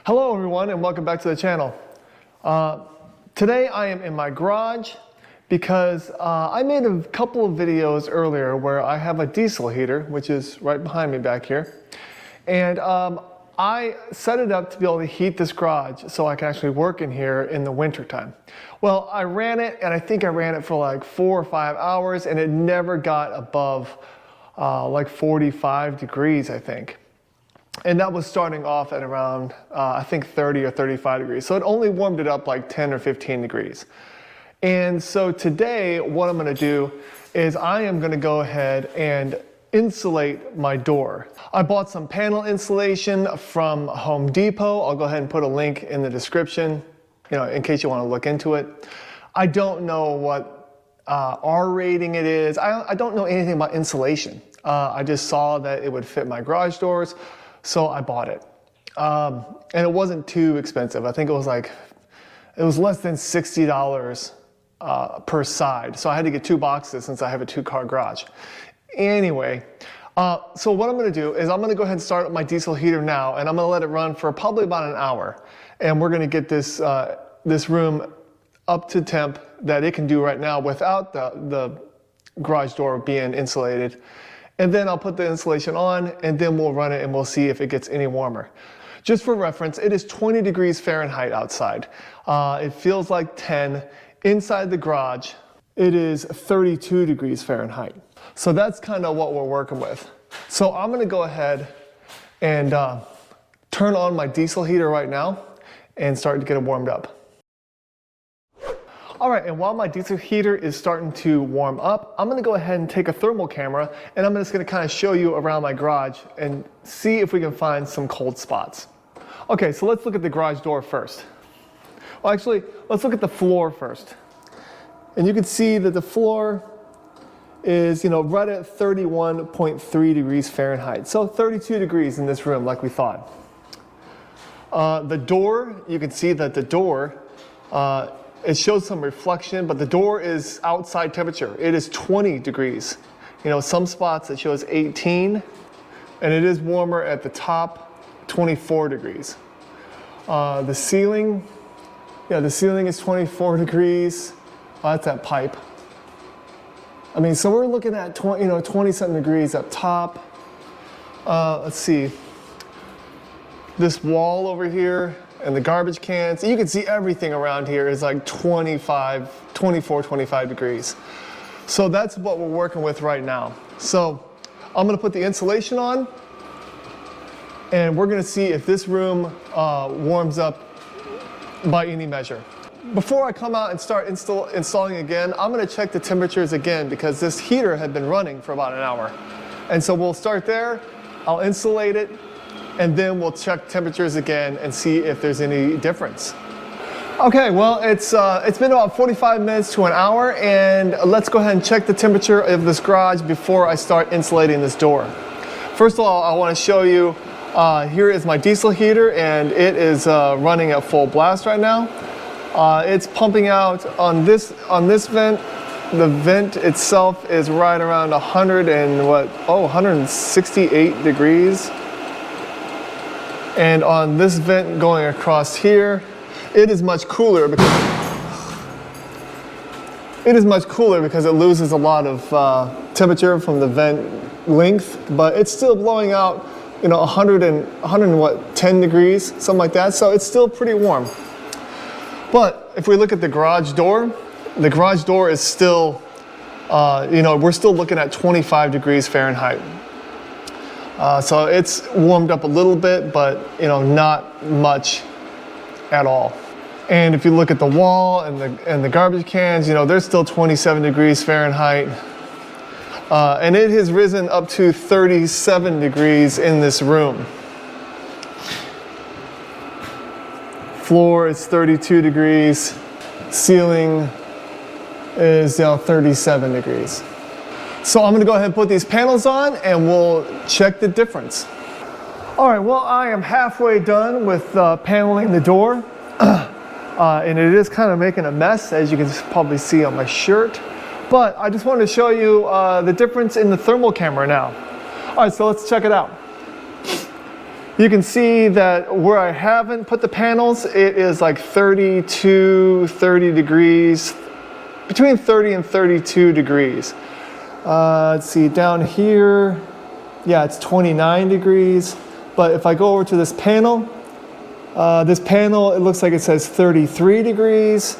Hello everyone and welcome back to the channel. Today I am in my garage because I made a couple of videos earlier where I have a diesel heater, which is right behind me back here. And I set it up to be able to heat this garage so I can actually work in here in the winter time. Well, I ran it and I think I ran it for like 4 or 5 hours and it never got above like 45 degrees, I think. And that was starting off at around, I think 30 or 35 degrees. So it only warmed it up like 10 or 15 degrees. And so today, what I'm gonna do is I am gonna go ahead and insulate my door. I bought some panel insulation from Home Depot. I'll go ahead and put a link in the description, in case you wanna look into it. I don't know what R rating it is. I don't know anything about insulation. I just saw that it would fit my garage doors. So I bought it, and it wasn't too expensive. I think it was less than $60 per side. So I had to get 2 boxes since I have a 2-car garage. Anyway, so what I'm gonna do is I'm gonna go ahead and start up my diesel heater now, and I'm gonna let it run for probably about an hour. And we're gonna get this, this room up to temp that it can do right now without the garage door being insulated. And then I'll put the insulation on and then we'll run it and we'll see if it gets any warmer. Just for reference, it is 20 degrees Fahrenheit outside. It feels like 10. Inside the garage, it is 32 degrees Fahrenheit. So that's kind of what we're working with. So I'm gonna go ahead and turn on my diesel heater right now and start to get it warmed up. All right, and while my diesel heater is starting to warm up, I'm gonna go ahead and take a thermal camera and I'm just gonna kind of show you around my garage and see if we can find some cold spots. Okay, so let's look at the garage door first. Well, actually, let's look at the floor first. And you can see that the floor is, right at 31.3 degrees Fahrenheit. So 32 degrees in this room, like we thought. The door, you can see that the door, it shows some reflection, but the door is outside temperature. It is 20 degrees. Some spots it shows 18, and it is warmer at the top, 24 degrees. The ceiling, the ceiling is 24 degrees. Oh, that's that pipe. So we're looking at 20-something degrees up top. Let's see. This wall over here, and the garbage cans. You can see everything around here is like 24, 25 degrees. So that's what we're working with right now. So I'm gonna put the insulation on and we're gonna see if this room warms up by any measure. Before I come out and start installing again, I'm gonna check the temperatures again because this heater had been running for about an hour. And so we'll start there, I'll insulate it, and then we'll check temperatures again and see if there's any difference. Okay, well, it's been about 45 minutes to an hour, and let's go ahead and check the temperature of this garage before I start insulating this door. First of all, I want to show you, here is my diesel heater, and it is running at full blast right now. It's pumping out on this vent. The vent itself is right around 168 degrees. And on this vent going across here, it is much cooler because it loses a lot of temperature from the vent length, but it's still blowing out, 110 degrees, something like that. So it's still pretty warm. But if we look at the garage door is still, we're still looking at 25 degrees Fahrenheit. So it's warmed up a little bit, but not much at all. And if you look at the wall and the garbage cans, they're still 27 degrees Fahrenheit. And it has risen up to 37 degrees in this room. Floor is 32 degrees. Ceiling is 37 degrees. So I'm gonna go ahead and put these panels on and we'll check the difference. All right, well, I am halfway done with paneling the door. And it is kind of making a mess, as you can probably see on my shirt. But I just wanted to show you the difference in the thermal camera now. All right, so let's check it out. You can see that where I haven't put the panels, it is like 30 degrees, between 30 and 32 degrees. Let's see, down here, yeah, it's 29 degrees. But if I go over to this panel, it looks like it says 33 degrees.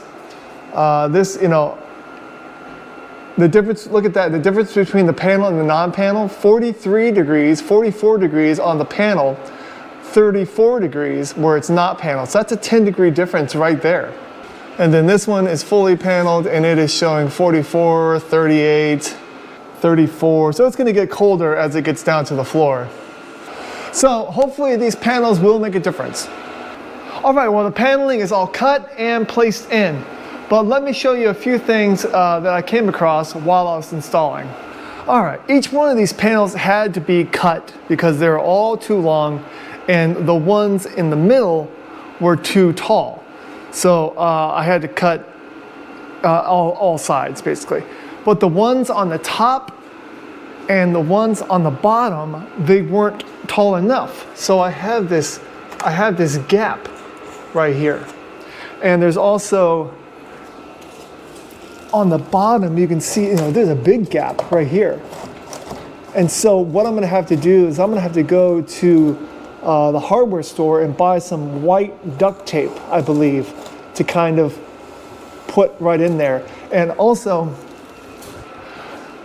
This, you know, the difference, look at that, the difference between the panel and the non-panel, 43 degrees, 44 degrees on the panel, 34 degrees where it's not paneled. So that's a 10-degree difference right there. And then this one is fully paneled and it is showing 44, 38, 34. So it's going to get colder as it gets down to the floor. So hopefully these panels will make a difference. All right, well, the paneling is all cut and placed in. But let me show you a few things that I came across while I was installing. All right, each one of these panels had to be cut because they were all too long and the ones in the middle were too tall. So I had to cut all sides basically. But the ones on the top and the ones on the bottom, they weren't tall enough. So I have this gap right here. And there's also, on the bottom, you can see, you know, there's a big gap right here. And so what I'm gonna have to do is I'm gonna have to go to the hardware store and buy some white duct tape, I believe, to kind of put right in there. And also,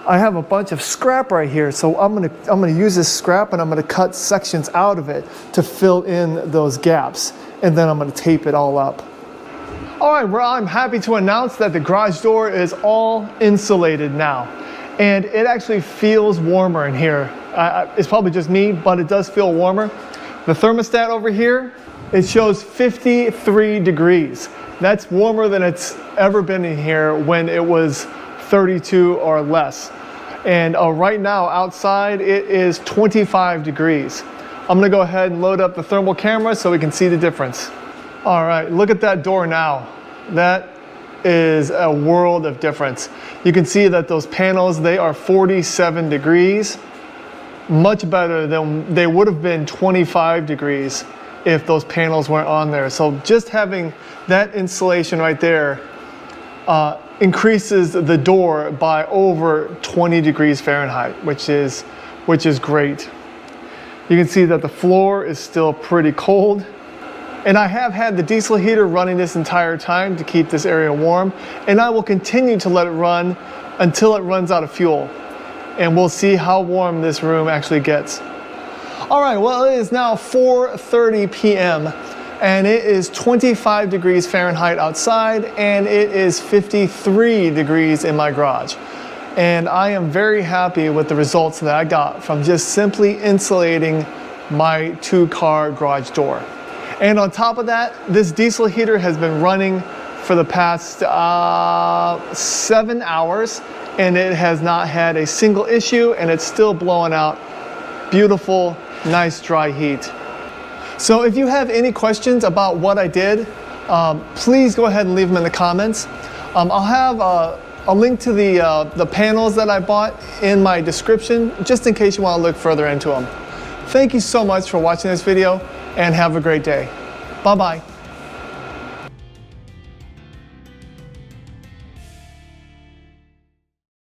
I have a bunch of scrap right here, so I'm gonna use this scrap and I'm gonna cut sections out of it to fill in those gaps. And then I'm gonna tape it all up. All right, well, I'm happy to announce that the garage door is all insulated now. And it actually feels warmer in here. It's probably just me, but it does feel warmer. The thermostat over here, it shows 53 degrees. That's warmer than it's ever been in here when it was 32 or less. And right now outside, it is 25 degrees. I'm gonna go ahead and load up the thermal camera so we can see the difference. All right, look at that door now. That is a world of difference. You can see that those panels, they are 47 degrees, much better than they would have been 25 degrees if those panels weren't on there. So just having that insulation right there increases the door by over 20 degrees Fahrenheit, which is great. You can see that the floor is still pretty cold. And I have had the diesel heater running this entire time to keep this area warm, and I will continue to let it run until it runs out of fuel. And we'll see how warm this room actually gets. All right, well, it is now 4:30 p.m. and it is 25 degrees Fahrenheit outside and it is 53 degrees in my garage. And I am very happy with the results that I got from just simply insulating my two-car garage door. And on top of that, this diesel heater has been running for the past 7 hours and it has not had a single issue and it's still blowing out beautiful, nice dry heat. So if you have any questions about what I did, please go ahead and leave them in the comments. I'll have a link to the panels that I bought in my description, just in case you want to look further into them. Thank you so much for watching this video and have a great day. Bye-bye.